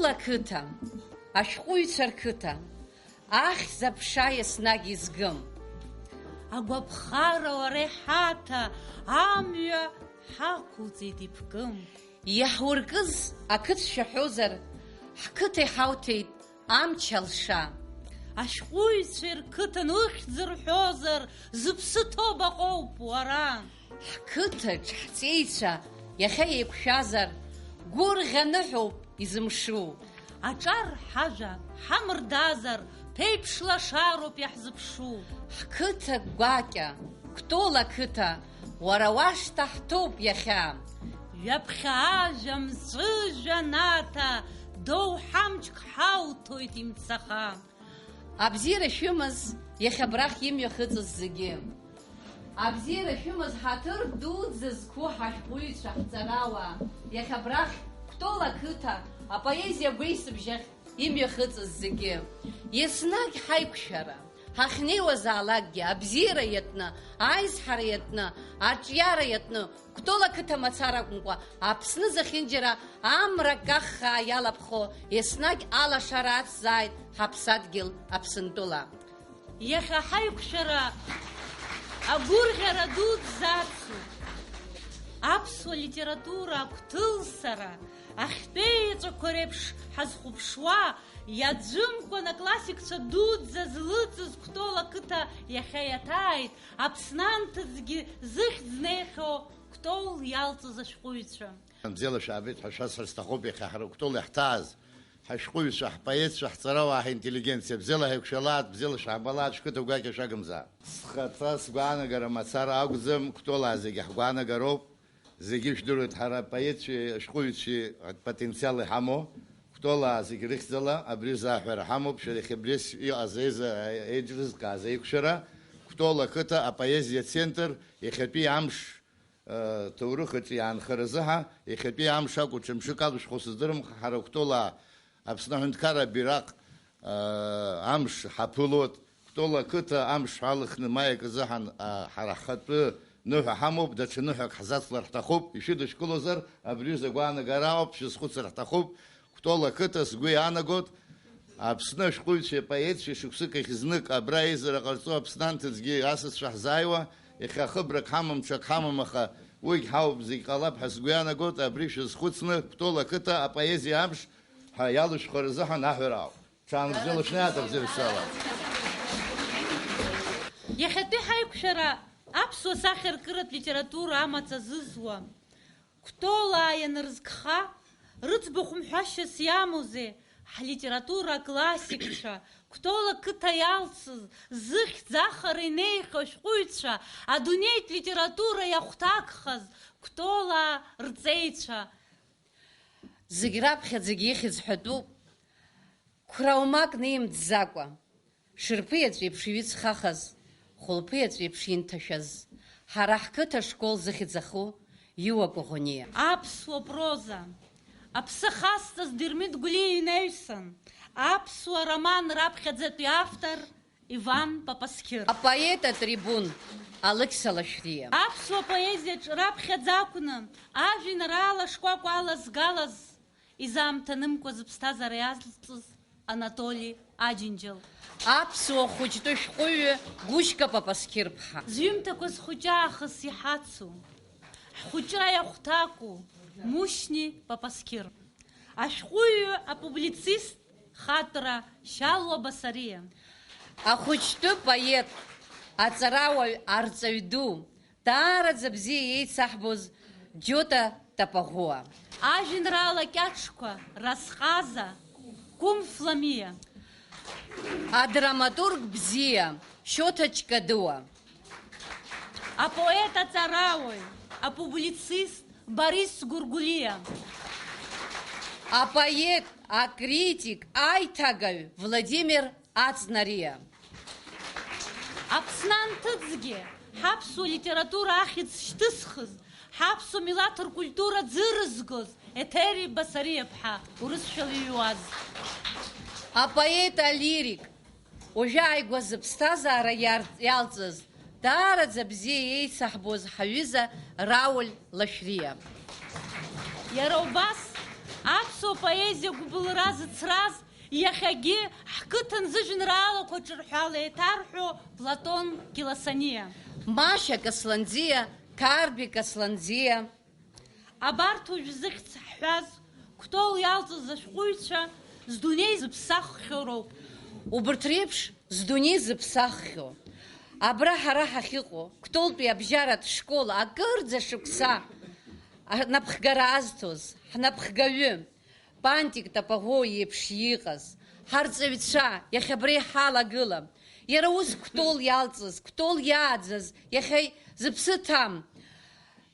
Кәтол ақыҭа, ашәҟәыҩҩцәа рқыҭа, ахьӡ аԥша еснагь изгым. Агәаԥхара уара иҳаҭа, амҩа ҳақәуҵеит иԥкым. Иаҳуркыз ақыҭ шәаҳәозар, ҳқыҭа иҳауҭеит амч алша. Ашәҟәыҩҩцәа рқыҭа нухьӡ рҳәозар, зыԥсы ҭоу баҟоуп уара. Ҳқыҭаҿ ҳҵеицәа иахьа еиқәшәазар, гәырӷьаныҳәоуп изымшу. Аҿар ҳажәа ҳамырдазар, ԥеиԥш лашароуп иаҳзыԥшу. Ҳқыҭа гәакьа, Кәтол ақыҭа, уара уашҭа ҳҭоуп иахьа. Ҩаԥхьа ажәа мҵәыжәа наҭа, доу ҳамчк ҳауҭоит имцаха. Абзиара шәымаз иахьа абрахь имҩахыҵыз зегьы. Абзиара шәымаз ҳаҭыр дуӡӡа зқәу ҳашәҟәыҩҩцәа ҳҵарауаа, иахьа абрахь Кәтол ақыҭа апоезиа гәеисыбжьахь имҩахыҵыз зегьы. Еснагь ҳаиқәшәара, ҳахьнеиуазаалакгьы абзиара иатны, аизҳара иатны, аҿиара иатны, Кәтол ақыҭа мацара акәымкәа, Аԥсны зехьынџьара амра каххаа иалаԥхо, еснагь алашара ацзааит ҳаԥсадгьыл Аԥсынтәыла. Иахьа ҳаиқәшәара агәырӷьара дуӡӡа ацу. Аԥсуа литература агәҭылсара, ахьтәи еҵәақәа реиԥш ҳазхәыԥшуа, иаӡәымкәан аклассикцәа дуӡӡа злыҵыз Кәтол ақыҭа иахьа иаҭааит, Аԥснанҭыҵгьы зыхьӡ неихьо Кәтол иалҵыз ашәҟәыҩҩцәа. Бзиала шәаабеит ҳәа шәасҳәарц сҭахуп иахьа ҳара Кәтол иаҳҭааз ҳашәҟәыҩҩцәа, ҳпоетцәа, ҳҵарауаа, ҳинтеллигенциа бзиала ҳаиқәшәалаат, бзиала шәаабалаат шәқыҭа гәакьа шәагымзаап. Схаҭа сгәаанагара мацара акәӡам, Кәтолаа зегьы ҳгәаанагароуп. Зегьы шәдыруеит ҳара апоетцәеи ашәҟәыҩҩцәеи апотенциал иҳамоу. Кәтолаа зегьы рыхьӡала абри заҳәара ҳамоуп, шәара иахьабрис иҟаз еиҿрызкааз еиқәшәара. Кәтол ақыҭа апоезиа центр иахьатәи амш ҭоурыхаҿы иаанхаразы ҳа, иахьатәи амш акәу ҽымшык алушәхәо сыздырам, ҳара Кәтолаа Аԥсны аҳәынҭқарра абираҟ амш ҳаԥылоит. Кәтол ақыҭа амш ҳалыхны маиак азыҳан ҳара ҳхатәы ныҳәа ҳамоуп, даҽа ныҳәак ҳзацлар ҳҭахуп, ишәыдышкылозар абри загәаанагара ауп, шәызхәыцыр ҳҭахуп. Кәтол ақыҭа сгәы иаанагоит, Аԥсны ашәҟәыҩҩцәеи апоетцәеи шықәсык ахь знык абра еизара ҟарҵо Аԥснанҭыҵгьы асасцәа ҳзааиуа, иахьа хыбрак ҳамам, ҽак ҳамам, аха уигь ҳауп, зегь ҟалап ҳәа сгәы иаанагоит, абри шәызхәыцны Кәтол ақыҭа апоезиа амш ҳа иалышәхәара азыҳан аҳәара ауп. Ҽаанбзиала шәнеиаат абзиабзиала. Иахьатәи ҳаиқәшәара аԥсуа сахьаркыратә литература амаҵ азызуа. Кәтолаа ианырзгха, рыӡбахә мҳәашьас иамоузеи, ҳлитература аклассикцәа, Кәтол ақыҭа иалҵыз, зыхьӡ ахара инеихьо ашәҟәыҩҩцәа, адунеитә литература иахәҭакхаз Кәтолаа рҵеицәа. Зегь раԥхьаӡагьы ихьӡ ҳәатәуп, қәраумак неимҵӡакәа, шырԥыиаҵә еиԥш иҩыҵхахаз, хәылԥыиаҵә еиԥш инҭашәаз, ҳара ҳқыҭа школ зыхьӡаху Иуа Коӷониа. Аԥсуа проза, аԥсы хасҵаз Дырмит Гәлиа инаҩсан, аԥсуа роман раԥхьаӡатәи автор Иван Папасқьыр. Апоет атрибун Алықьса Лашәриа. Аԥсуа поезиаҿ раԥхьаӡа акәны ажәеинраала шкәакәа алазгалаз, изаамҭанымкәа зыԥсҭазаара иазҵыз Анатоли Аџьынџьал. Аԥсуа хәыҷтәы шәҟәыҩҩы Гәышька Папасқьыр-ԥҳа. Зҩымҭақәа зхәыҷы аахыс иҳацу, ҳхәыҷра иахәҭаку Мушьни Папасқьыр. Ашәҟәыҩҩы апублицист Хатра Шьалуа Басариа. Ахәыҷтәы поет, аҵарауаҩ, арҵаҩ ду, даараӡа бзиа иеицаҳбоз Џьота Тапаӷәуа. Ажәеинраала кьаҿқәа Разҟаза, Кәым Фламиа. Адраматург бзиа Шьоҭа Ҷкадыуа. Апоет аҵарауаҩ, апублицист Борис Гәыргәлиа. Апоет, акритик, аиҭагаҩ Владимир Аҵнариа. Аԥснанҭыҵгьы ҳаԥсуа литература ахьӡ шьҭызхыз, ҳаԥсуа милаҭ ркультура ӡырызгоз Еҭери Басариа-ԥҳа урысшәала иҩуаз. Апоет алирик, уажәы ааигәа зыԥсҭазаара иалҵыз, даараӡа бзиа еицаҳбоз ҳаҩыза Рауль Лашәриа. Иара убас Аԥсуа поезиа гәыбылра зыцраз, иахьагьы ҳқыҭан зыжәеинраалақәа ҿырҳәала еиҭарҳәо Платон Килосаниа. Маша Касланӡиа, Карби Касланӡиа. Абарҭ уажә зыхьӡ ҳҳәаз, Кәтол иалҵыз ашәҟәыҩҩцәа здунеи зыԥсаххьоу роуп. Убырҭ реиԥш здунеи зыԥсаххьоу. Абра ҳара ҳахьыҟоу, Кәтолтәи абжьаратә школ акырӡа шықәса ҳнапхгара азҭоз, ҳнапхгаҩы, Пантик Тапаӷоу иеиԥш иҟаз, ҳарҵаҩцәа иахьа абра иҳалагылам. Иара ус Кәтол иалҵыз, Кәтол иааӡаз, иахьа зыԥсы ҭам.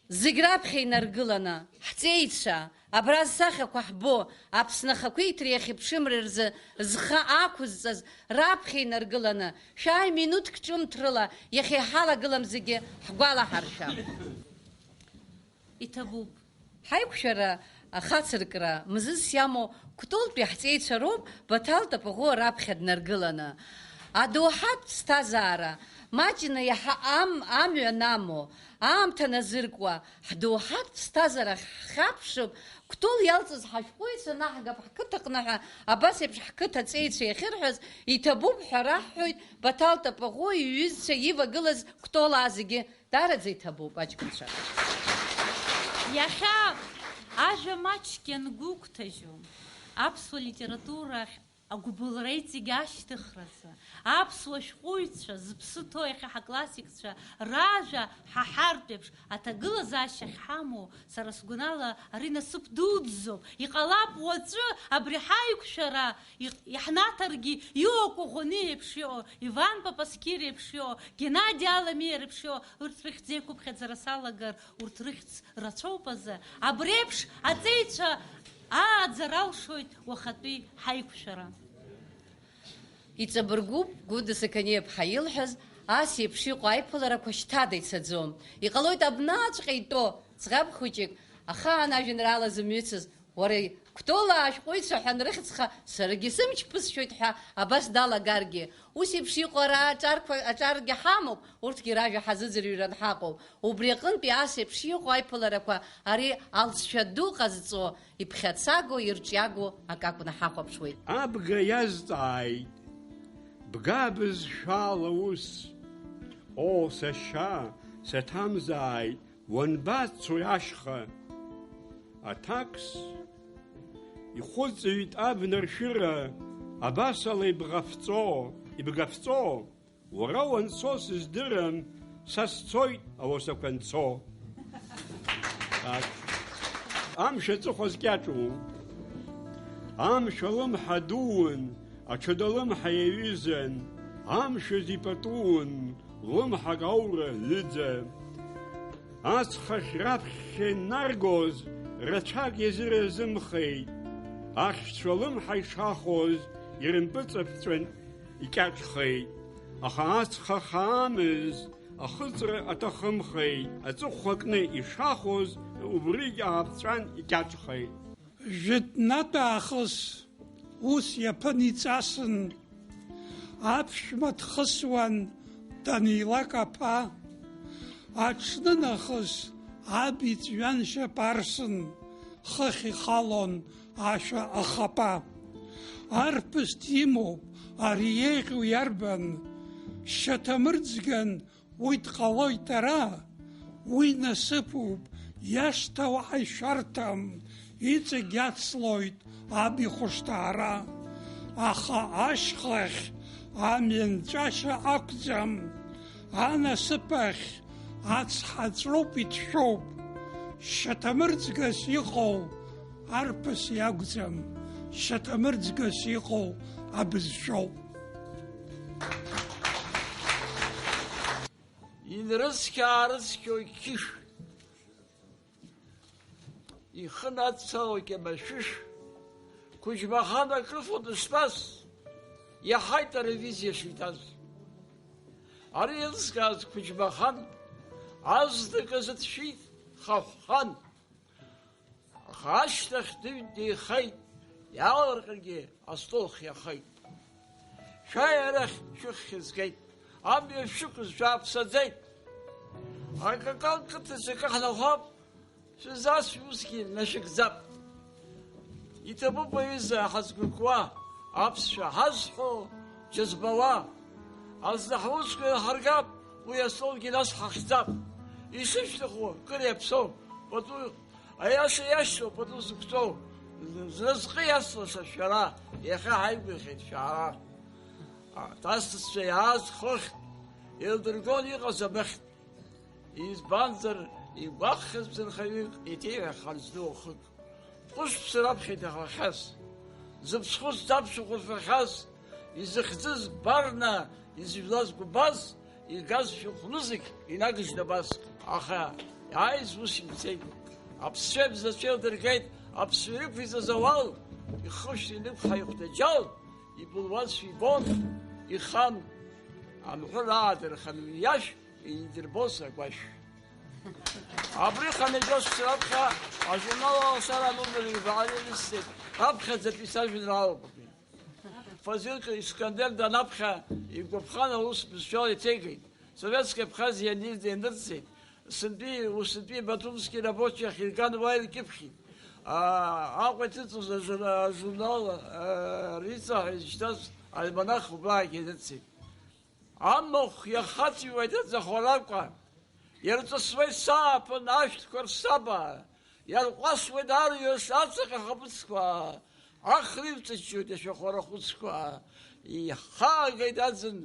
Зегь раԥхьа инаргыланы, ҳҵеицәа, абра зсахьақәа ҳбо, Аԥсны ахақәиҭра иахьыԥшымра рзы зхы ақәызҵаз раԥхьа инаргыланы, шәааи минуҭк ҿымҭрыла иахьа иҳалагылам зегьы ҳгәалаҳаршәа. Иҭабуп. Ҳаиқәшәара ахацыркра мзызс иамоу Кәтолтәи ҳҵеицәа роуп Баҭал Тапаӷоу раԥхьа днаргыланы. Адоуҳатә ԥсҭазаара маҷны иаҳа амҩан амоу, аамҭа назыркуа, ҳдоуҳатә ԥсҭазаара ҳхьаԥшып, Кәтол иалҵыз ҳашәҟәыҩҩцәа наҳгап ҳқыҭаҟны ҳәа, абас еиԥш ҳқыҭа аҵеицәа иахьырҳәаз, иҭабуп ҳәа раҳҳәоит Баҭал Тапаӷоу иҩызцәа ивагылаз Кәтолаа зегьы даараӡа иҭабуп, аҷкәынцәа. Иахьа ажәа маҷк иангәыгәҭажьу, аԥсуа литературахь агәыбылра иҵегь ашьҭыхразы, аԥсуа шәҟәыҩҩцәа зыԥсы ҭоу иахьа ҳаклассикцәа ражәа ҳаҳартә еиԥш аҭагылазаашьа ахьҳамоу, сара сгәанала ари насыԥ дуӡӡоуп. Иҟалап уаҵәы абри ҳаиқәшәара иаҳнаҭаргьы иоуа Коӷони еиԥш иоуа, Иван Папаскир еиԥш иоуа, Геннади Аламиер еиԥш иоуа, урҭ рыхьӡ еиқәыԥхьаӡара салагар, урҭ рыхьӡ рацәоуп азы. Абри еиԥш аҵеицәа ааӡара алшоит уахатәи ҳаиқәшәара. Иҵабыргуп Гәында Сақаниаԥҳа илҳәаз, ас еиԥш иҟоу аиԥыларақәа шьҭада ицаӡом. Иҟалоит абнааҵәҟьа итәоу ӡӷаб хәыҷык, ахаан ажәеинраала зымҩыцыз, уара Кәтолаа ашәҟәыҩҩцәа ҳәа анрыхьӡха саргьы сымч ԥысшәоит ҳәа абас далагаргьы. Ус еиԥш иҟоу ара аҿаргьы ҳамоуп, урҭгьы ражәа ҳазыӡырҩран ҳаҟоуп. Убри аҟынтәи ас еиԥш иҟоу аиԥыларақәа ари алҵшәа ду ҟазҵо, иԥхьацаго, ирҿиаго акакәны ҳахәаԥшуеит. Абга иазҵааит, бгабыз шәала ус, сашьа, саҭамзааит, уанбацои ашьха? Аҭакс ихәыҵыҩт абнаршәыра, абасала ибгафҵо, уара уанцо сыздырам, са сцоит ауасақәа нцо. Амш аҵыхәа зкьаҿу, амш алымҳа дуун, аҽада лымҳа иаҩызан, амшәаз ипатуун, лымҳак аура лыӡа. Ацхахь раԥхьа инаргоз, рацәак иазыразымхеит, ахьшьцәа лымҳа ишахоз, ирымпыҵаԥҵәан икьаҿхеит. Аха ацха хаамыз, ахыҵра аҭахымхеит, аҵыхәа кны ишахоз, убригь ааԥҵәан икьаҿхеит. Жәытәнатә аахыс ус иаԥын иҵасын, аԥшәма дхысуан данилак аԥа, аҽны нахыс аб иҵҩан шьап арсын, хыхь ихалон ашәа ахапа. Арԥыс димоуп, ари еиӷьу иарбан, шьаҭамырӡган уи дҟалоит ара, уи насыԥуп, иашҭа уаҳа ишәарҭам, иҵегь иацлоит аб ихәышҭаара. Аха ашьхахь амҩанҵәашьа ақәӡам, анасыԥахь ацҳаҵәроуп иҭшәоуп, шьаҭамырӡгас иҟоу арԥыс иакәӡам, шьаҭамырӡгас иҟоу абызшәоуп. Инрыцқьаарыцқьоит Қьышә, ихы надцалоит Кьабашәышә, Қәыџьмахан аҿыфо дыштәаз, иаҳаит аревизиа шитаз. Ари иазкааз Қәыџьмахан, азныказ дшәит Хаҳәхан. Аха ашьҭахь дыҩт деихеит, иаалырҟьаргьы астол хиахеит. Шәааи арахь шәыххь згеит, амҩа шәықәыз шәааԥсаӡеит. Акакал қыҭаҿ акы ҳнахәап, шәызасшәа усгьы нашәыгӡап. иҭабуп аҩыза ҳазгәыкуа, аԥсшәа ҳазҳәо џьазбауа. Азны ҳусқәа иаҳаргап, уи астолгьы нас ҳахьӡап. Ишышәҭаху кыр иаԥсоу, пату аиаша иашьҭоу, пату зықәҵоу. Зразҟы иаслаша шәара, иахьа ҳаигәихеит шәаара. Ҭасҭәацәа иааз хыхьтә, илдыргон иҟаз абыхьтә. Избанзар, игәаҟхьаз ԥсырхаҩык, иҭеиҳәахарц ду ахык. Ҟәышԥсы раԥхьеит ахахьаз, зыԥсхәыс даԥшәыхәыз фахьаз, изыхьӡыз барна, изжәлаз гәыбаз, игаз шәыхәнызык инагыжьт абас. Аха иааиз ус имцеит. Аԥсцәа бзацәа илдыргеит, аԥсцәа ирықәиҵаз ауал, ихышә инықәҳа ихәдаџьал, ибылуазшәа ибон, ихан, амҳәыр аадырхан уи иашә, идирбоз агәашә. Абри ханагьос раԥхьа ажурнал алашара номер ибаалистит, раԥхьаӡатәи сажәеинраалақәак. Фазил Искандер данаԥхьа игәаԥхан аус бызшәала иҭеигеит. Советские Абхазии ианырҵеит. Усынтәи Батумски рабочий ахирган Ваиль кьыԥхьит. Аҟәа иҭыҵыз ажурнал риҵа изышьҭаз альманах убаагьы инырҵеит. Амахә иахаҵәиуеит аӡахәарақәа, иарҵысуеит сааԥын ашәҭқәа рсаба, иарҟәасуеит арҩаш ацаҟьа хаԥыцқәа, ахра ивҵаччоит ашәахәара хәыцқәа, ихаагеит аӡын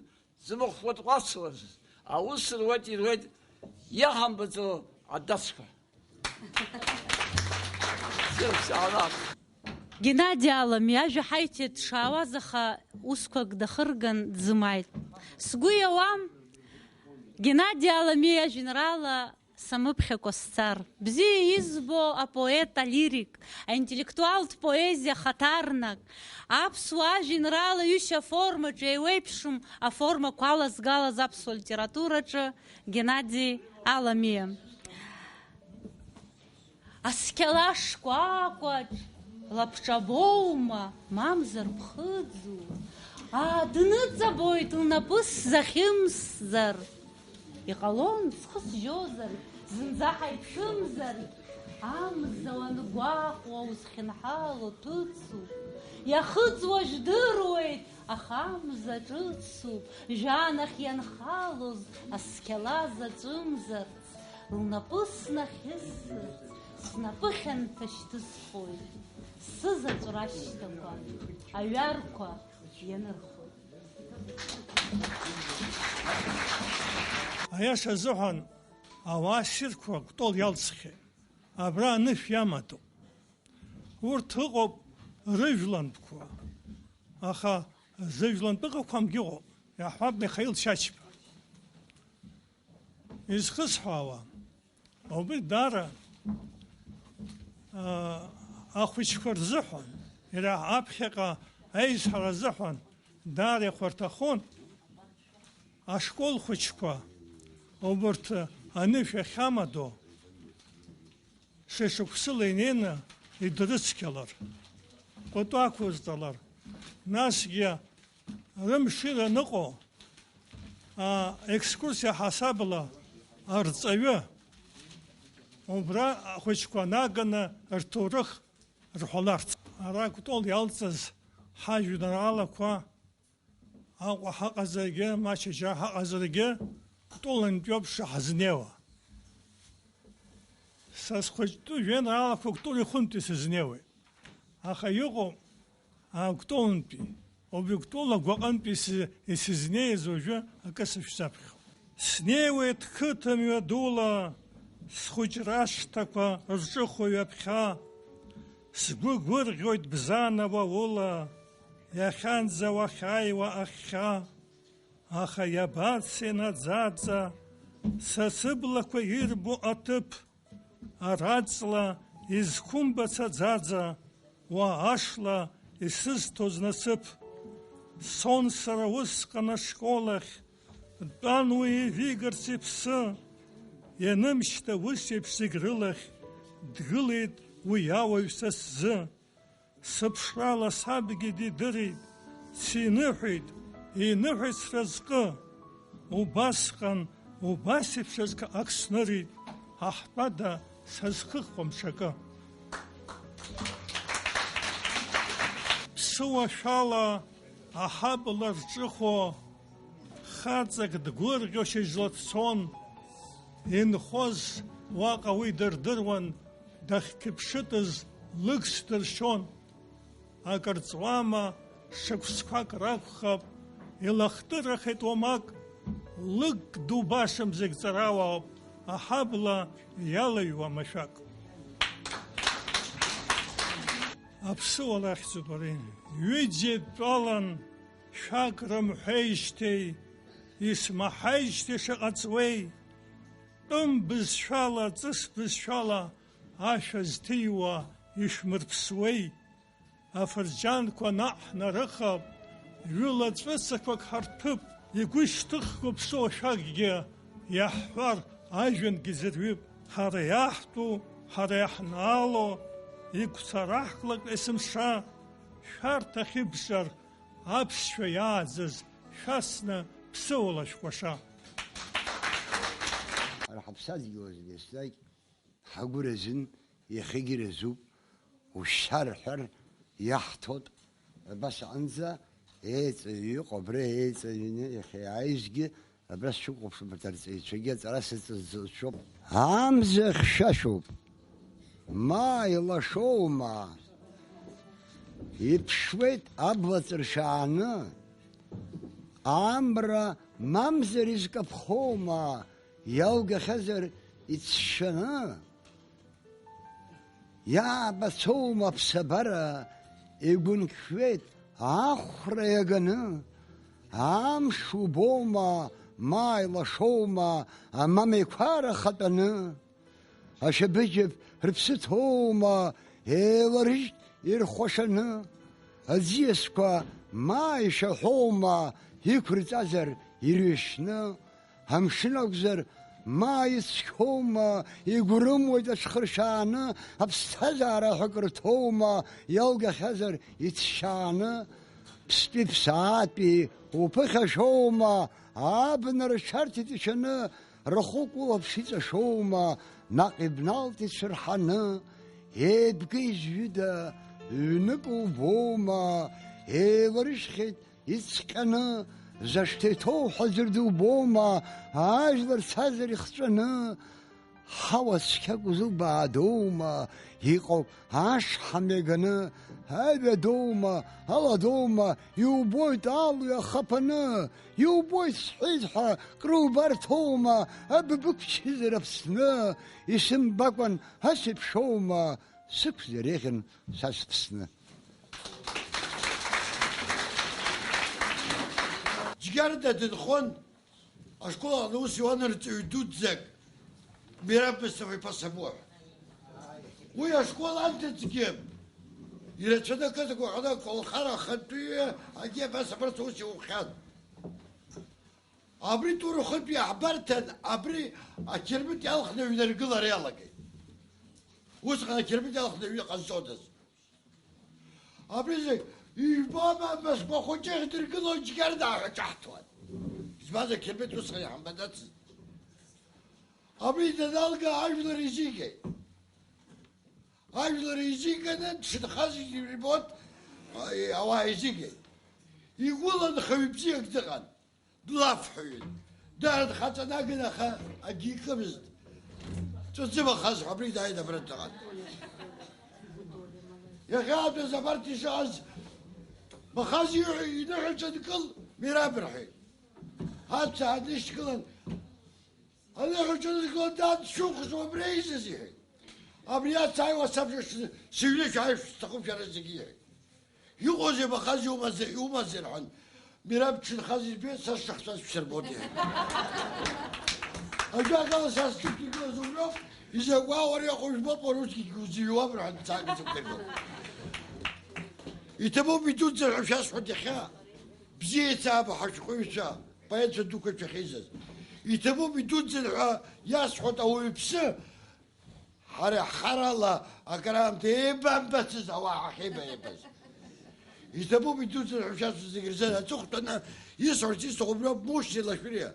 зымахәқәа тҟәацуаз, аус ируеит иаҳамбаӡо адацқәа. Геннадий Алами ажәа ҳаиҭеит дшаауаз, аха усқәак дахырган дзымааит. Сгәы иауам Геннадий Алами ажәеинраала самыԥхьакәа сцар. Бзиа избо апоет алирик, аинтеллектуалтә поезиа хаҭарнак, аԥсуа ажәеинраала ҩышьа аформаҿы еиуеиԥшым аформақәа алазгалаз аԥсуа литератураҿы Геннадий Алами. Асқьала шкәакәаҿ лаԥҿабоума, мамзар ԥхыӡу, дныҵабоит лнапы сзахьымсзар. Иҟалон схы сжьозар, зынӡа ҳаиԥшымзар, амза уангәаҟуа узхьынҳало ҭыцуп, иахыҵуа жәдыруеит, аха амза ҿыцуп, жәанахь ианхалоз асқьала заҵәымзарц, лнапы снахьысырц, снапы хьанҭа шьҭысхуеит, сызаҵәра ашьҭақәа, аҩарқәа ианырхуеит. Аиаша азыҳәан ауаа ссирқәа кәтол иалҵхьеит. Абра анышә иаматоуп. Урҭ ыҟоуп рыжәлантәқәа, аха зыжәлантә ыҟақәамгьы ыҟоуп. Иаҳҳәап Михаил Чачба. Изхысҳәаауа, убри даара ахәыҷқәа рзыҳәан, иара аԥхьаҟа аизҳара азыҳәан даара ихәарҭахон ашкол хәыҷқәа убарҭ анышә ахьамадо шеишықәсыла инеины идрыцқьалар, пату ақәызҵалар, насгьы рымшира аныҟоу екскурсиа ҳасабла арҵаҩы убра ахәыҷқәа наганы рҭоурых рҳәаларц. Ара кәтол иалҵыз ҳажәеинраалақәа Аҟәа ҳаҟазаргьы, Мачаџьа ҳаҟазаргьы кәтолынтә иоуп шаҳзнеиуа. Са схәыҷтәы жәеинраалақәа кәтол ихәынтәи сызнеиуеит. Аха иҟоуп кәтолынтәи, убри кәтол агәаҟынтәи исызнеиз уажәы акы сышәзаԥхьо. Снеиуеит қыҭамҩа дула, схәыҷра ашҭақәа рҿыхо ҩаԥхьа, сгәы гәырӷьоит бзана уаула, иахьанӡа уахьааиуа ахьхьа, аха иабацеи наӡаӡа, са сыблақәа ирбо аҭыԥ, араҵла изқәымбац аӡаӡа, уа ашла исызҭоз насыԥ. Сон сара усҟан ашколахь, дтәан уи ивигарц иԥсы, ианымшьҭа ус еиԥш зегь рылахь, дгылеит уи ауаҩ са сзы. Сыԥшрала сабгьы дидырит, синыҳәеит, иныҳәеит сразҟы. Убасҟан, убас еиԥш ак снырит, аҳтәада сазхыхуам ҽакы. аԥсыуа шәала аҳабла рҿыхо хаҵак дгәырӷьошьа излацон, инхоз уаҟа уи дырдыруан, дахьқьыԥшытыз лыгс дыршьон. Акырҵуама шықәсқәак ракәхап, илахтырахеит уамак, лык ду башам зегь ҵарауаауп, аҳабла иалаҩуа машәак. Аԥсыуа лахьӡуп ари, ҩыџьа тәалан шәак рымҳәеижьҭеи, исмаҳаижьҭеи шаҟа-ҵуеи, тәым бызшәала, ҵыс бызшәала ашәа зҭиуа ишәмырԥсуеи, афырџьанқәа наҟ ҳнарыхап, ҩыла ҵәыцақәак ҳарҭәып, игәы ишьҭыхго ԥсыуа шәакгьы иаҳҳәар ажәҩангьы зырҩып. Ҳара иаҳтәу, ҳара иаҳнаало, игәцараҳклак есымша, шәарҭ ахьыбжар аԥсшәа иааӡаз шәасны ԥсыуала шәкәаша. Ҳаԥсадгьылаз еснагь ҳагәы разын, иахьагьы разуп, ушьа рҳәар иаҳҭоит. Абасҟанӡа еиҵаҩы иҟоу, абра еиҵаҩны иахьа иааизгьы, абра сшәықәыԥшуп, арҵаҩцәагьы аҵара сыҵазҵоуп. Амза хьшәашәоуп, ма илашоума, иԥшуеит абла ҵыршааны, амра мамзар изкаԥхоума, иалгахьазар ицшаны, иаабацоума аԥсабара, игәынқьуеит ахәра иаганы, амш убоума, ма илашоума, амамеиқәара хатәаны, ашьабыџьаԥ рыԥсы ҭоума, еиларыжьт ирхәашаны, аӡиасқәа ма ишаҳәоума, иқәырҵазар ирҩашьны, амшын акәзар ма ицқьоума, игәрымуеит аҽхыршааны, аԥсҭазаара ҳәа крыҭоума, иалгахьазар ицшааны, ԥстәи ԥсаатәи уԥыхьашоума, абнара рҽарҭеит ишаны, рахәык улаԥш иҵашоума, наҟ ибналт ицәырҳаны, еибга изҩыда, ҩнык убоума, еиларыжьхьеит ицҟьаны, зашҭа иҭоуҳәаз рдубоума, ажәлар цазар ихҵәаны, ҳауа цқьак узылбаадоума, иҟоуп ашҳам иаганы, аҩадоума, аладоума, иубоит алҩа ахаԥаны, иубоит сҳәеит ҳәа крубарҭоума, абыбықәчызар Аԥсны, исымбакәан асеиԥшоума, сықәзар еиӷьын са сԥсны. Џьгьарда дынхон, ашкола аҟны ус иуан рҵаҩ дуӡӡак, Мираб Мысҭафа-иԥа Сабур. Уи ашкол анҭыҵгьы ирацәаны ақыҭақәа аҟны аколхара ахантәаҩы агьи абас абарҭ ус иухьан. Абри Турухынтә иаҳбарҭан, абри ақьырмыт иалхны аҩнаргылара иалагеит. Усҟан ақьырмыт иалхны аҩны ҟазҵодаз. Абри зегь ижәбома Москва хәыҷы ихдыргыло Џьгьарда ааҿаҳҭуан. Избан ақьырмыт усҟан иҳамбадацызт. Абри даналга ажәлар изигеит. Ажәлар изиганы дшынхаз ибот ауаа изигеит. Игәылан нхаҩ бзиак дыҟан, длафҳәаҩын. Дара дхаҵанаган, аха акгьы икымызт. Ҵәыҵымахаз ҳәа абри дааит абра дыҟан. Иахьаатәаз абарҭ ишыҟаз Махаз иныҳәаҿадкыл Мираб рҳәеит. Ацәа ҳанышьҭгылан, аныҳәаҿадкыл дад шәыхәзу абри аизаз иҳәеит. Абри ацааиуа сабжа сыҩны шәааишәц сҭахуп шәара зегьы иҳәеит. Иҟоузеи Махаз иумазеи рҳәан, Мираб дшынхаз избеит, са сшахәҵәаз шәсырбот иҳәеит. Ажәакала са сҿықәгылаз убриоуп, изакәа уара иҟоу жәбоит, по-русски узиҩуам рҳәан дцаагаз ықәдыргылт. Иҭабуп идуӡӡар ҳәа шәасҳәоит иахьа, бзиа еицаaba ҳашәҟәыҩҩцәа, поетцәа дуқәа шәахьеизаз. Иҭабуп идуӡӡар ҳәа иасҳәоит ауаҩԥсы, ҳара ҳхарала акыраамҭа еибамбацыз ауаа ҳахьеибаеибаз. Иҭабуп идуӡӡар ҳәа шәасҳәоит зегьы рзы аҵыхәтәаны исҳәарц исҭаху убриоуп Мушьни Лашәриа.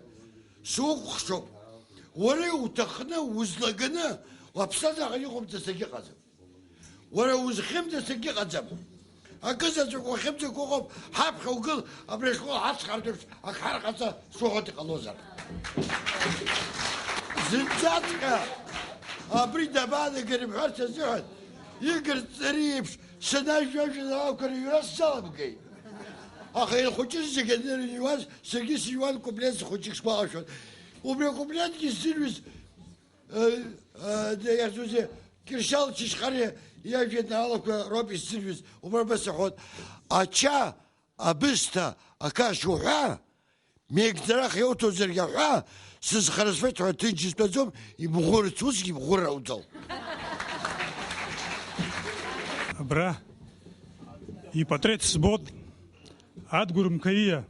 Суқәхшоуп, уара иуҭахны, узлаганы, уаԥсҭазаараҟны иҟоумҵан сагьыҟаӡам. Уара узхьымӡа сагьыҟаӡам. акызаҵәык уахьымӡак уҟоуп, ҳаԥхьа угыл, абри ашкол ҳацхардырц, ак ҳарҟаҵа сухәат иҟалозар. Зынӡаҵәҟьа абри дабаанагар имҳәарц азыҳәан, Игор Ҵари еиԥш санажәажәа алақәа рыҩра сзаламгеит. Аха илхәыҷыз зегьы анырыҩуаз, саргьы сыҩуан куплет хәыҷык сгәалашәон. Убри акуплетгьы ззырҩыз Киршал Чишхари иажәеинраалақәа роуп исзырҩыз, убра саҳәот. Ача, абысҭа, акаш уҳәа, меигӡарах иауҭозаргьы аҳәа, сызхарасфеит ҳәа ҭынч изтәаӡом, ибӷәырц усгьы ибӷәыр ауӡом. Абра, ипатреҭ збот, Адгәыр Мқаииа,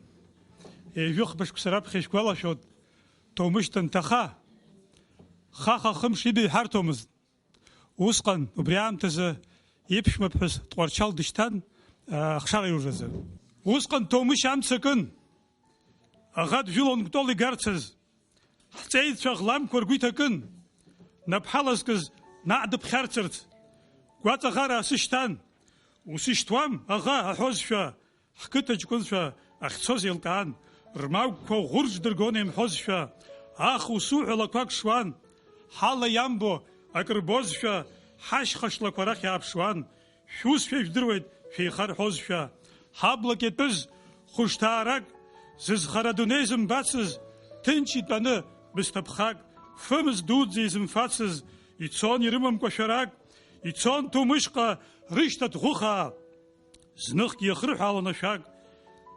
еижәых-башқә раԥхьа ишгәалашәоит, Ҭоумышь данҭаха, хаха хымш ида иҳарҭомызт. Усҟан, убри аамҭазы, иԥшәма ԥҳәыс Тҟәарчал дышьҭан, ахшара иужазы. Усҟан Ҭоумышь амца кын, аӷа джәылон Кәтол игарцаз, ҳҵеицәа ӷламқәа ргәы иҭакын, наԥҳалазкыз наҟ дыԥхьарцарц, гәаҵаӷара асы шьҭан, усышьҭуам, аӷа аҳәозшәа, ҳқыҭа ҷкәынцәа ахьцоз еилкаан, рмагәқәа ӷәырџ дыргон еимҳәозшәа, ах усуҳәалақәак шуан, ҳала иамбо акрбозшәа, ҳашьха шлақәа рахь иааԥшуан, шәусшәа ижәдыруеит шәеихарҳәозшәа, ҳаблак иатәыз хәышҭаарак, зызхара адунеи зымбацыз, ҭынч итәаны бысҭыԥхак, фымыз дуӡӡа изымфацыз, ицон ирымамкәа шәарак, ицон Ҭоумышьҟа рышьҭа ҭӷәыхаа, зныхгьы иахырҳәалон ашәак,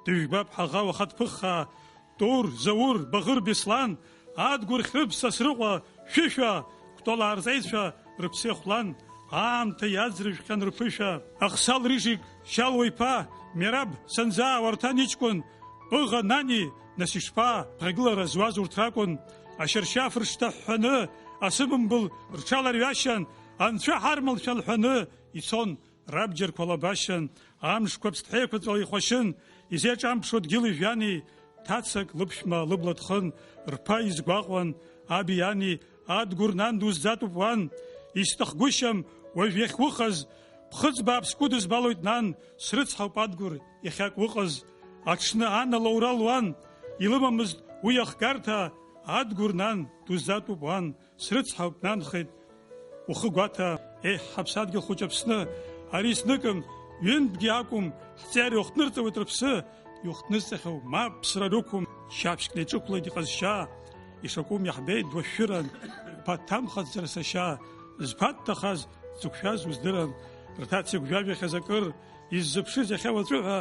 дыжәбап ҳаӷа уаха дԥыххаа, Тур, Заур, Баӷыр, Беслан, Адгәыр, Хьрыԥ, Сасрыҟәа, Шәышәа, Кәтол аарҵаҩцәа рыԥсы еихәлан, аамҭа иаӡрыжәхьан рԥышәа, Ахсал Рижик, Шьалуа-иԥа, Мераб, Санӡаа, Уарҭан иҷкәын, Пыӷа, Нани, нас ишԥа, ԥхьагылара зуаз урҭ ракәын, ашьаршьаф рышьҭаҳәҳәаны, асыбымбыл рҽаларҩашьан, анцәа ҳармалшәа лҳәаны, ицон рабџьарқәа лабашьан, амшқәа ԥсҭҳәеиқәаҵәала ихәашьын, изеиҿамԥшуа дгьыли жәҩани, ҭацак лыԥшәма лыбла ҭхын, рԥа изгәаҟуан, аби ани, Адгәыр нан дузӡатәуп уан, исҭахгәышьам уажә иахьуыхаз, ԥхыӡ бааԥс кәыдызбалоит нан, срыцҳауп Адгәыр иахьак уыҟаз, аҽны анала ура луан, илымамызт уи ахгарҭа, Адгәыр нан дузӡатәуп уан, срыцҳауп нанхеит ухы гәаҭа, ҳаԥсадгьыл хәыҷ Аԥсны, ари сныкым, ҩынтәгьы акәым, ҳҵари ухҭнырҵауеит рыԥсы, иухҭнысҵахьоу мап ԥсра рықәым, шьаԥшьк неиҿықәлеит иҟазшьа, ишакәым иаҳбеит дуашәшәыран, ԥа дҭамхаҵәҵара сашьа, зԥа дҭахаз дзықәшәаз уздырам, рҭаца игәжәажәахьаз акыр, иззыԥшыз иахьа уаҵәыҳәа,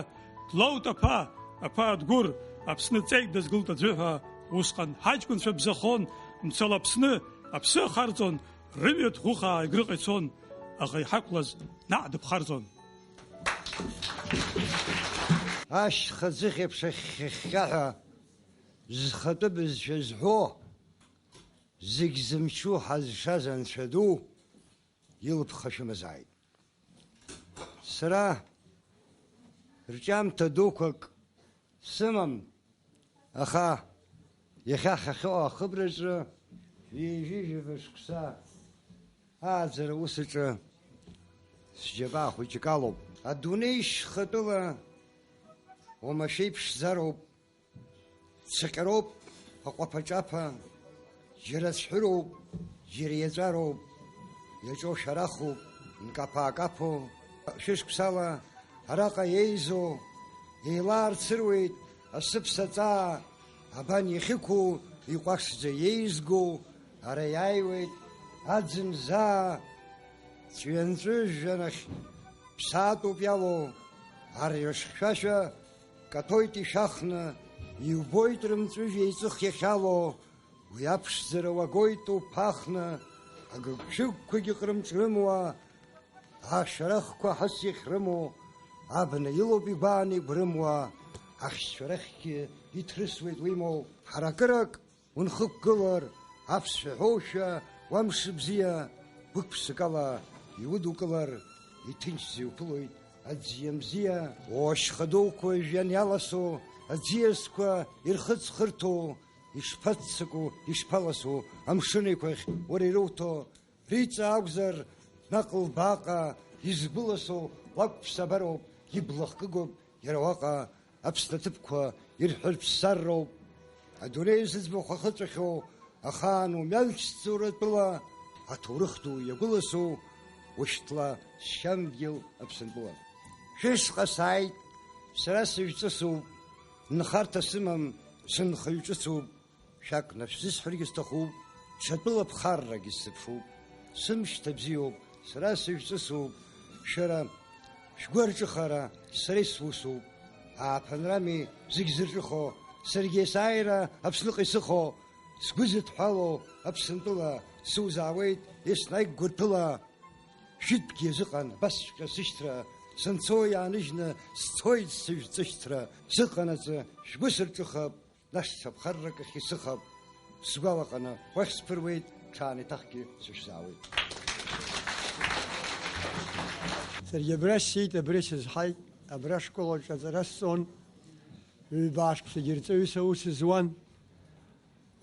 длоут аԥа, аԥа Адгәыр, Аԥсны ҵеик дазгылт аӡәыҳәа, усҟан ҳаҷкәынцәа бзахон, мцала Аԥсны, аԥсы ахарҵон, рымҩа ҭӷәыхаа егрыҟа ицон, аӷа иҳақәлаз наҟ дыԥхарҵон. Ашьха ӡыхьеиԥш ахьхьаҳәа, зхатәы бызшәа зҳәо, зегь зымчу ҳазшаз анцәа ду, илԥхашәымазааит. Сара рҿиамҭа дуқәак сымам, аха иахьа ҳахьоу ахыбраҿы ҩежьижьыба шықәса ааӡара усаҿы сџьабаа хәыҷык алоуп. Адунеи шьхатәыла уамашәа иԥшӡароуп, цәаҟьароуп аҟәаԥа-ҿаԥа, џьара цәҳәыроуп, џьара иаҵәароуп, иаҿоу шәарахуп, нкаԥаа-каԥо, шәышықәсала араҟа еизо, еилаарцыруеит асыԥсаҵаа, абан иахьықәу иҟәашӡа еизго, ара иааиуеит аӡымзаа, ҵәҩанҵәыжәҩанахь ԥсаатәуп иалоу, арҩаш хьшәашәа каҭәоит ишәахны, иубоит рымҵәыжә еиҵых иахьало, уи аԥшӡара уагоит уԥахны, агыгшәыгқәагьы ҟрымҿрымуа, ашәарахқәа ҳас иахьрымоу, абна илоуп игәаан игәрымуа, ахьшәарахгьы иҭрысуеит уимоу, ҳара акырак унхықәгылар, аԥсшәа ҳәоушәа уамш бзиа, гәык-ԥсык ала иудукылар, иҭынчӡа иуԥылоит аӡиа мзиа, ошьха дуқәа жәҩан иаласо, аӡиасқәа ирхыҵхырҭо, ишԥаццаку, ишԥаласу, амшын еиқәахь уара ируҭо, риҵа акәзар, наҟ лбааҟа, избыласо, уақәԥсабароуп, иблахкыгоуп, иара уаҟа Аԥсны аҭыԥқәа ирҳәоз ԥссарроуп. Адунеи зыӡбахә ахыҵәахьоу, ахаан умҩаҩцҵоу ратәыла, аҭоурых ду иагәыласоу, ушьҭла сшьамгьыл Аԥсынтәыла. Шәышҟа сааит, сара сыжәҵысуп, нхарҭа сымам, сынхаҩ ҿыцуп, шәак наԥсзысҳәаргьы сҭахуп, ҽатәыла ԥхаррагьы сзыԥшуп. Сымшьҭа бзиоуп, сара сыжәҵысуп, шәара шәгәарҿыхара сара исусуп. Ааԥынрами зегь зырҿыхо, саргьы есааира Аԥсныҟа исыхо, сгәы зыҭҳәало Аԥсынтәыла сузаауеит еснагь гәырҭәыла. Шәытәгьы азыҟан абасҵәҟьа сышьҭра, сынцо иааныжьны сцоит сыжәҵышьҭра. Сыҟанаҵы шәгәы сырҿыхап, нас саԥхаррак ахь исыхап. Сгәалаҟаны уахь сԥыруеит, ҽаан еиҭахгьы сышәзаауеит. Саргьы абра сцеит, абра сызҳаит, абра школаҿ аҵара сҵон, ҩбаашԥсагьы рҵаҩыс аус зуан.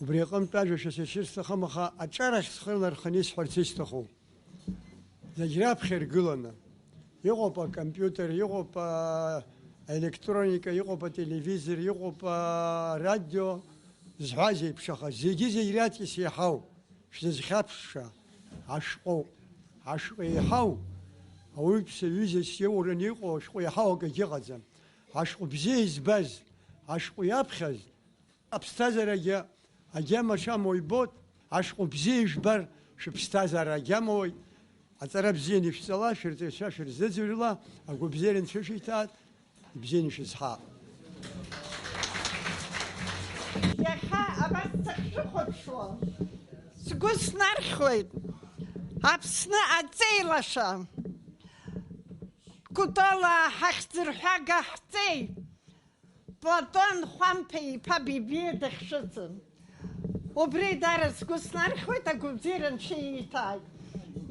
Убри аҟынтә ажәа сашьыр сҭахым, аха аҿарахь схы нарханы исҳәарц исҭаху. Зегь раԥхьа иргыланы. Иҟоуп акомпиутер, иҟоуп аелектроника, иҟоуп ателевизор, иҟоуп радио, зҳәаз еиԥш, аха зегьы раҵкьыс еиҳау, шәзызхьаԥшша ашәҟәоуп. Ашәҟәы еиҳау, ауаҩԥсы ҩызас иоураны иҟоу ашәҟәы еиҳау акагьы ыҟаӡам. Ашәҟәы бзиа избаз, ашәҟәы иаԥхьаз, аԥсҭазаарагьы агьама шамоу ибот, ашәҟәы бзиа ижәбар, шәыԥсҭазаара агьамоуит. Аҵара бзианы ишәҵала, шәырҵаҩцәа шәырзыӡырҩла, агәабзиара Анцәа шәиҭаат, ибзианы ишәызҳаап. Иахьа абас сахьшәыхәаԥшуа, сгәы снархьуеит, Аԥсны аҵеилаша. Кутола ҳахьӡырҳәага ҳҵеи, Платон Хәамԥа-иԥа Бебиа дахьшәыцын. Убри дара сгәы снархьуеит, агәабзиара Анцәа ииҭааит.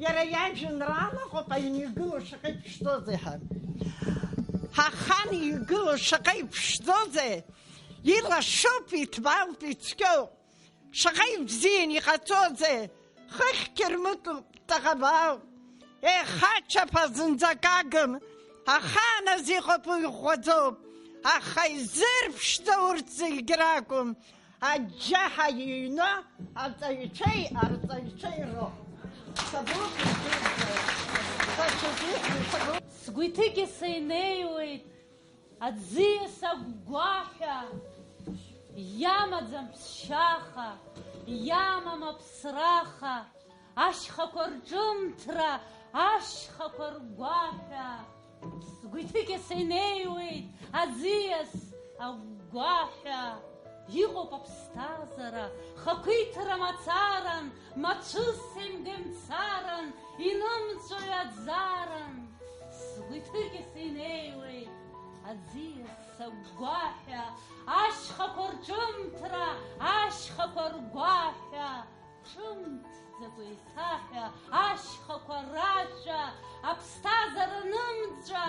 Иара иажәеинраала ҟоуп аҩны игылоу шаҟа иԥшӡоузеи ҳәа. Ҳахан игылоу шаҟа иԥшӡоузеи, илашоуп, иҭбаауп, ицәгьоуп. Шаҟа ибзиан иҟаҵоузеи, хыхь қьырмытуп, ҭаҟабаауп. Ехачаԥа зынӡа кагым, ахааназ иҟоуп иӷәӷәаӡоуп. Аха изырԥшӡо урҭ зегьы ракәым, аџьаҳа иҩны аҵаҩцәеи арҵаҩцәеи роуп. Сгәы иҭыкьаса инеиуеит, аӡиас агәгәаҳәа, иамаӡам ԥсшьаха, иамам аԥсраха, ашьхақәа рҿымҭра, ашьхақәа ргәаҳәа. Сгәы иҭыкьаса инеиуеит, аӡиас агәгәаҳәа. Иҟоуп аԥсҭазаара, хақәиҭра мацаран, мацәыс имгамцаран, инымҵәои аӡаран. Сгәы иҭыкьаса инеиуеит, аӡиас агәгәаҳәа, ашьхақәа рҿымҭра, ашьхақәа ргәаҳәа. Ҿымҭӡакәа еиҭаҳәа, ашьхақәа рашәа, аԥсҭазаара нымҵәа,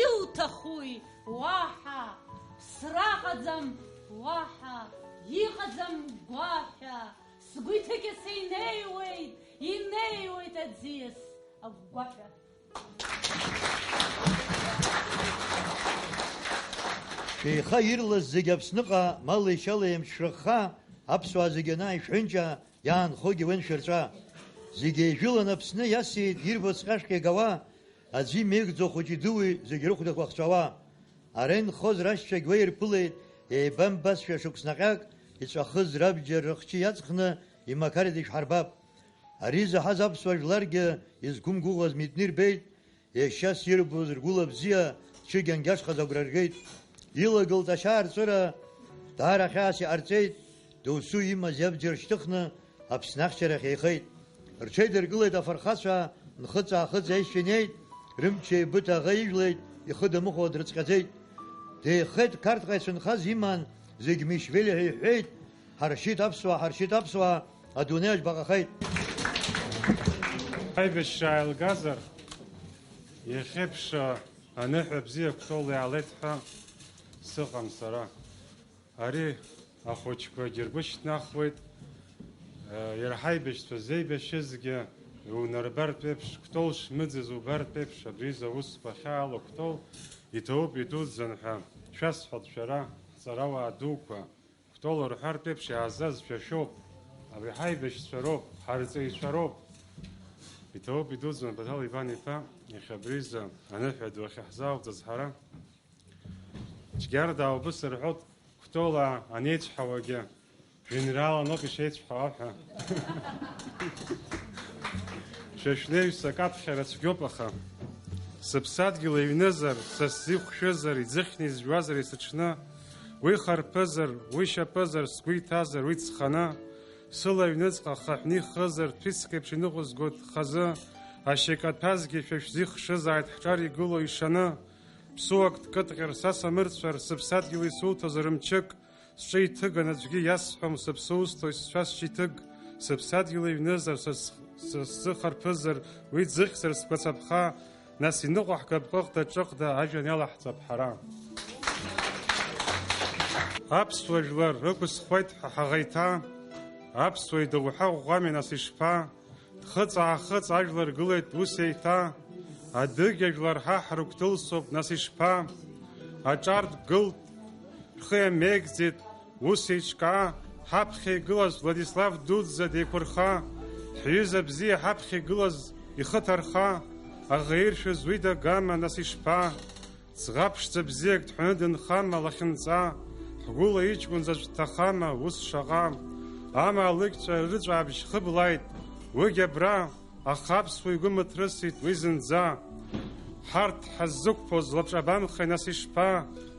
иуҭахуи уаҳа. Ԥсраҟаӡам уаҳа, иҟаӡам гәаҳәа. Сгәы иҭыкьаса инеиуеит аӡиас агәгәаҳәа. Шәеиха ирлаз зегь Аԥсныҟа, мали-шьали еимҽрыхха, аԥсуаа зегьы анаишәҳәынҷа, иаанхогьы уен шәырҵәа. Зегьы еижәылан Аԥсны иасит, ирбоц ҟьашҟьа игауа, аӡәы имеигӡо хәыҷи-дуи зегьы рыхәдақәа хҵәауа. Ара инхоз рашьцәагь уеирԥылеит, еибамбазшәа шықәс наҟьак, иҵәахыз рабџьар рыхчы иаҵхны имақарит ишәҳарбап. Ари заҳаз аԥсуа жәларгьы изқәымгәыӷуаз митны ирбеит, ешьас ирбоз ргәыла бзиа цәыгь ангьашҟаз агәра ргеит. Илагылт ашьаарҵәыра, даара хьаас иҟарҵеит, доусу имаз иабџьар шьҭыхны Аԥсны ахьчарахь еихеит. Рҽеидыркылеит афырхацәа, нхыҵ-аахыҵ аишьа инеит, рымч еибыҭа аӷа ижәлеит, ихы дамыхәо дрыцҟьаӡеит. Деихеит қарҭҟа ицәынхаз иман, зегь мишвели ҳәа иҳәеит, ҳаршьит аԥсуаа, адунеи аџьбаҟахеит. Аибашьра ааилгазар, иахьеиԥш аныҳәа бзиа Кәтол иаалеит ҳәа сыҟам сара. Ари ахәыҷқәа џьырбышьҭнахуеит, иара ҳаибашьцәа зеибашьызгьы иунарбартә еиԥш Кәтол шмыӡыз убартә еиԥш абри аусқәа ахьаало Кәтол иҭоуп идуӡӡан ҳәа шәасҳәап шәара ҳҵарауаа дуқәа Кәтол рҳәартә еиԥш иаазаз шәашьоуп, абри ҳаибашьцәа роуп, ҳарҵаҩцәа роуп. Иҭоуп идуӡӡан Баҭал Иван-иԥа иахьа абриза аныҳәа ду ахьаҳзаауҵаз ҳара цәгьара даубыс рҳәоит Кәтолаа анеицәҳауагьы жәеинрааланоуп ишеицәҳауа ҳәа. Шәышәлеҩсак аԥхьара цәгьоуп аха сыԥсадгьыл иҩнызар, са сзихәшәызар, иӡыхьны изжәуазар есыҽны, уи харԥызар, уи шьапызар, сгәы иҭазар, уи ҵханы, сыла аҩныҵҟа хаҳәны ихызар, ҭәицк еиԥш иныҟәызгоит хазы, ашьакаҭәазгьы шәа шәзихшызааит ҳҿар игыло ишаны, ԥсуак дкыдҟьар, са самырцәар, сыԥсадгьыл исуҭозар мчык, сҿы иҭыган аӡәгьы иасҳәом, сыԥсы усҭоит сцәа сшьиҭыг, сыԥсадгьыл иҩнызар, сзы харԥызар, уи ӡыхьзар сгәацаԥха, нас иныҟәа ҳкапҟыхда ҿыхда ажәҩан иалаҳҵап ҳара. Аԥсуа жәлар рықәысхуеит ҳа ҳаӷеиҭа, аԥсуа идоуҳа ӷәӷәами нас ишԥа, дхыҵ-аахыҵ ажәлар гылеит ус еиҭа, адыгь ажәлар ҳа ҳрыгәҭылсоуп нас ишԥа, аҿартә гылт, шәхы иамеигӡеит ус еиҿкаа, ҳаԥхьа игылаз Владислав Дуӡӡа деиқәырха, ҳҩыза бзиа ҳаԥхьа игылаз ихы ҭарха, аӷа иршәыз уи дагама нас ишԥа, ӡӷаб-ԥшӡа бзиак дҳәаны дынхама лахьынҵа, ҳгәыла иҷкәынҵәаҿ дҭахама ус шаҟа, амаалықьцәа рыҵәаабжь хыблааит, уигь абра, аха аԥсуа игәы мыҭрысит уи зынӡа, ҳарҭ ҳаззықәԥоз лабҿабанхеи нас ишԥа,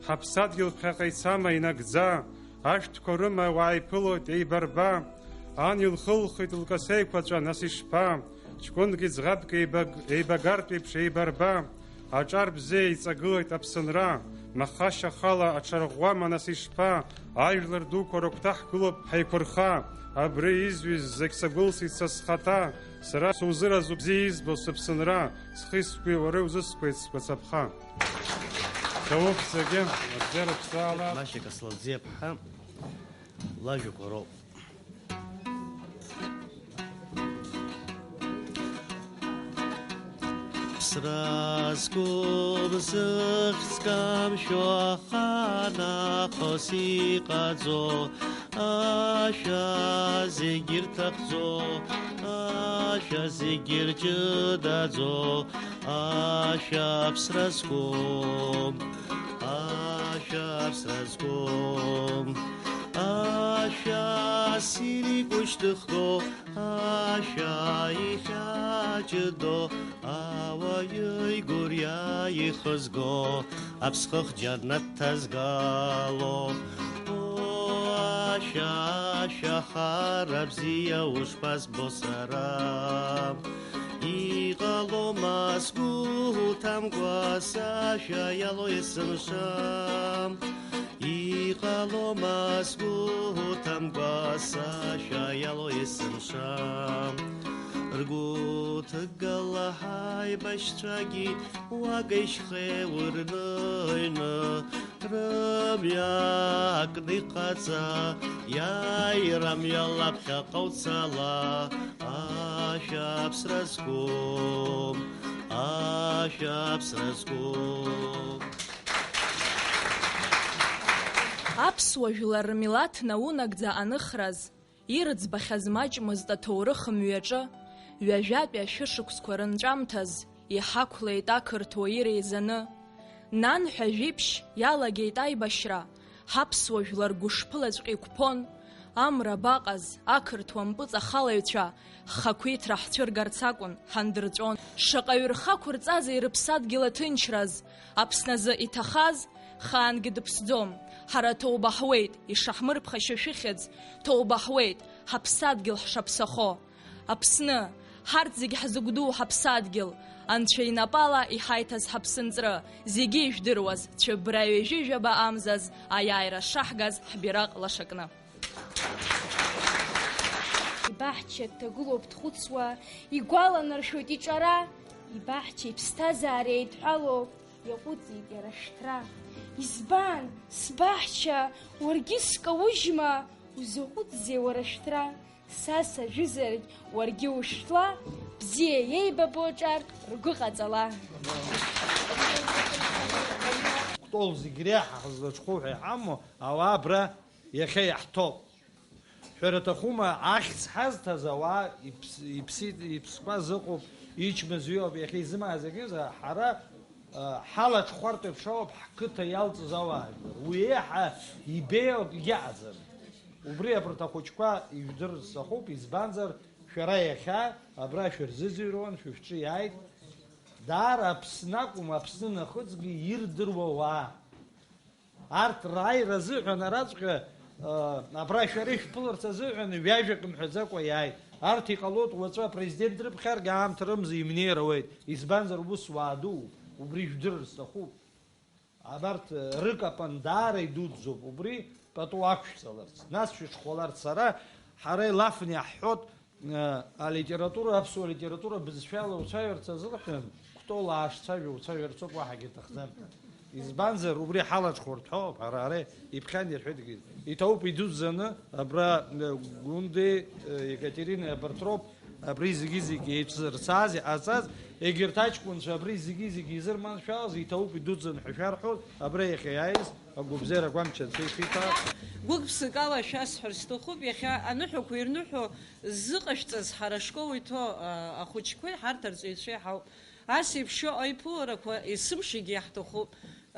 ҳаԥсадгьыл ԥхьаҟа ицама инагӡа, ашәҭқәа рыма уаа иԥылоит еибарба, ан илхылхит лкасеиқәаҵәа нас ишԥа, ҷкәынгьы ӡӷабк еибагартә еиԥш еибарба, аҿар бзиа иҵагылоит аԥсынра, махашьахала аҽарӷәӷәама нас ишԥа, ажәлар дуқәа рыгәҭа ҳгылоуп ҳаиқәырха, абри изҩыз зегь сагәылсит са схаҭа, сара сузыразу бзиа избо сыԥсынра, схи сгәи уара иузыскуеит сгәацаԥха. Ҭоуп зегьы абзиарԥсаала Машьика Славӡиаԥҳа лажәақәа роуп. Сразком зыхьӡкам шәаханахос иҟаӡо, ашәа зегьы ирҭахӡо, ашәа зегьы ирҷыдаӡо, ашәа аԥсра згом, ашәа аԥсра згом, ашәа ссир игәышьҭыхго, ашәа ихьаҷыдо, ауаҩы игәырҩа ихызго, аԥсхых џьанаҭ ҭазгало, ашәа, ашәа хара бзиа ушԥазбо сара, иҟалома сгәы сашәа иало есымша, иҟалома сгәы сашәа иало есымша, ргәы ҭыгала ҳаибашьцәагьы уагеишьхе урныҩны, рымҩакны иҟаҵа, иааирамҩа лаԥхьаҟа уцала, ашәа аԥсра згом, ашәа аԥсра згом. Аԥсуа жәлар рмилаҭ наунагӡа аныхраз, ирыӡбахьаз маҷмызт аҭоурых мҩаҿы, ҩажәатәи ашәышықәсқәа рынҵәамҭаз, иҳақәлеит ақырҭуа иреизаны. Нан ҳәа жәиԥшь иалагеит аибашьра, ҳаԥсуа жәлар гәышԥылаҵәҟьа иқәԥон, амра баҟаз ақырҭуа мпыҵ ахалаҩцәа ҳхақәиҭра ҳцәыргарц акәын ҳандырҵәон. Шаҟаҩ рхақәырҵазеи рыԥсадгьыл аҭынчраз, Аԥсназы иҭахаз хаангьы дыԥсӡом. Ҳара ҭоубаҳуеит ишаҳмырԥхашьо шәыхьӡ, ҭоубаҳуеит ҳаԥсадгьыл ҳшаԥсахо. Аԥсны, ҳарҭ зегь ҳзыгәду ҳаԥсадгьыл, анцәа инапала иҳаиҭаз ҳаԥсынҵры, зегьы ижәдыруаз цәыббра ҩажәижәаба амзаз, аиааира шаҳгаз ҳбираҟ лашакны. Ибаҳча дҭагылоуп дхәыцуа, игәаланаршәоит иҿара, ибаҳча иԥсҭазаара еидҳәалоуп, иаҟәыҵит иара шәҭра. Избан, сбаҳча, уаргьы скаужьма, узаҟәыҵзеи уара шәҭра? Са сажәызаргь, уаргьы ушәҭла, бзиа еибабо аҿар ргәы ҟаҵала. Ктол зегь реиҳа ҳзлаҿхәу ҳәа иҳамоу ауаа абра иахьа иаҳҭоуп. Шәара аҭахума ахьӡ ҳазҭаз ауаа иԥсқәа зыҟоуп, ичмазаҩ иоуп иахьа изымааз акызар, ҳара ҳалаҿхәартә еиԥш ауп ҳқыҭа иалҵыз ауаа. Уи еиҳа ибеиоуп, егьаҟаӡам. Убри абарҭ ахәыҷқәа ижәдырыз сҭахуп, избанзар шәара иахьа абра шәырзыӡырҩуан, шәышәҿы иааит. Даара Аԥсны акәым, Аԥсны нахыҵгьы ирдыруа ауаа. Арҭ рааира азыҳәан араҵәҟьа абра шәара ишәԥыларц азыҳәан ҩажәак мҳәаӡакәа иааит. Арҭ иҟалоит уаҵәы апрезидент дрыԥхьаргьы аамҭа рымза имнеир ауеит. Избанзар ус уаа дууп, убри ижәдырыр сҭахуп. Абарҭ рыкапан даара идуӡӡоуп, убри пату ақәшәҵаларц. Нас шәышхәаларц сара ҳара илафны иаҳҳәот алитература, аԥсуа литература бызшәала уцәажәарц азыҳәан Ктол аашцәажәо уцәажәарц ауп, уаҳагьы иҭахӡам. Избанзар убри ҳалаҿхәыртә ҳәоуп, ҳара ара иԥхьан ирҳәеит. Иҭауп идуӡӡаны абра Гунде, Екатерина абарҭ роуп абри зегьы еицзырцаз, иҟаҵаз, егьырҭ аҷкәынцәа абри зегьы изырманшәалаз иҭауп идуӡӡаны ҳәа шәарҳәоит, абра иахьа иааиз агәыбзиара агәамч анцәа ишәиҭар. Гәык-ԥсык ала шәасҳәар сҭахуп, иахьа аныҳәақәа ирныҳәо зыҟашәҵаз ҳара ашкол иҭоу ахәыҷқәеи ҳарҭ арҵаҩцәеи ҳауп. Ас еиԥш аиԥыларақәа есымшагьы иаҳҭахуп.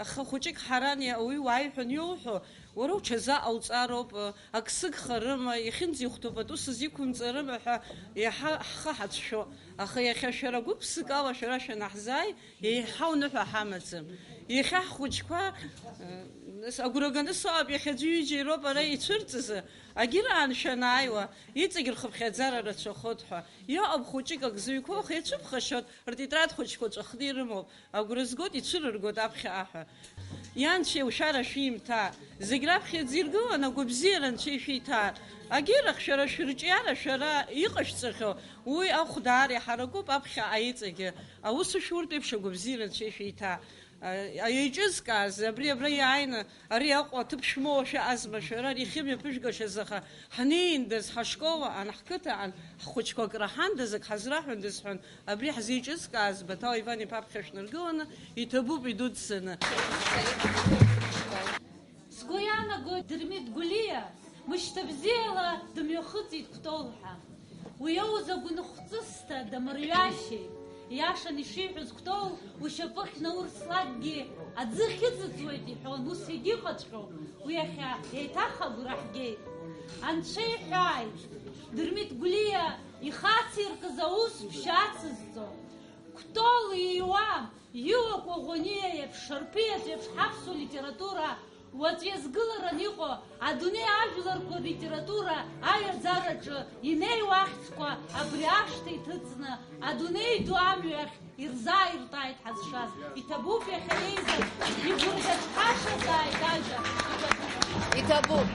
Аха хәыҷык ҳаран уи уааиҳәан иоуҳәо, уара уҽаза ҟауҵароуп, ак сыгхарыма, иахьынӡихәҭоу пату сызиқәымҵарыма ҳәа иаҳа ҳхы ҳацәшәо. Аха иахьа шәара гәык-ԥсык ала шәара шәанаҳзааи, еиҳа уныҳәа ҳамаӡам. Иахьа ҳхәыҷқәа агәра ганы соуп, иахьа аӡәы ҩыџьа ироуп ара ицәырҵыз, агьыраан шәанааиуа, иҵегь рхыԥхьаӡара рацәахоит ҳәа. Иҟоуп хәыҷык ак зыҩқәа уаха ицәыԥхашьот, ртетрад хәыҷқәа ҵәахны ирымоуп, агәра згоит ицәырыргоит аԥхьаҟа ҳәа. Ианцәа ушара шәимҭаа, зегь раԥхьаӡа иргылан агәабзиара анцәа ишәиҭаар. Агьирах шәара шәырҿиара шәара иҟашәҵахьоу, уи ахә даара иҳаракуп аԥхьаҟа иҵегьы. Аус ушәуртә еиԥш агәабзиара анцәа ишәиҭаа. Аиҿызкааз абри абра иааины ари аҟәа аҭыԥ шәмоуашәа азма шәара ари ихымҩаԥыжәгашаз аха ҳнеиндаз ҳашколаҟан, ҳқыҭаҟан, ҳхәыҷқәа акраҳандаз ак ҳазраҳәандаз ҳәан абри ҳзеиҿызкааз Баҭал Иван-иԥа аԥхьа шәнаргыланы иҭабуп идуӡӡаны. Сгәы иаанагоит Дырмит Гәлиа мышьҭабзиала дымҩахыҵит Ктолҳәа. Уи ауз агәныхәҵысҭа дамырҩашьеит. Иашан ишиҳәоз Ктол ушьапыхь наурслакгьы аӡы хьыҵыҵуеит иҳәон, ус егьыҟаҵәҟьоу. Уи иахьа еиҭах агәра ҳгеит. Анцәа иҳәааит, Дырмит Гәлиа ихациркыз аус ԥшьаацызҵо. Ктол ииуам, иуакәа Ӷәониа еиԥш, Шарԥиаҵә еиԥш ҳаԥсуа литература уаҵәы иазгыларан иҟоу адунеи ажәларқәа рлитература аҩаӡараҿы инеиуа ахьӡқәа абри ашҭа иҭыҵны адунеи ду амҩахь ирзааиртааит ҳазшаз. Иҭабуп иахьа еизаз игәырӷьаҿҳашазааит ажәа. Иҭабуп.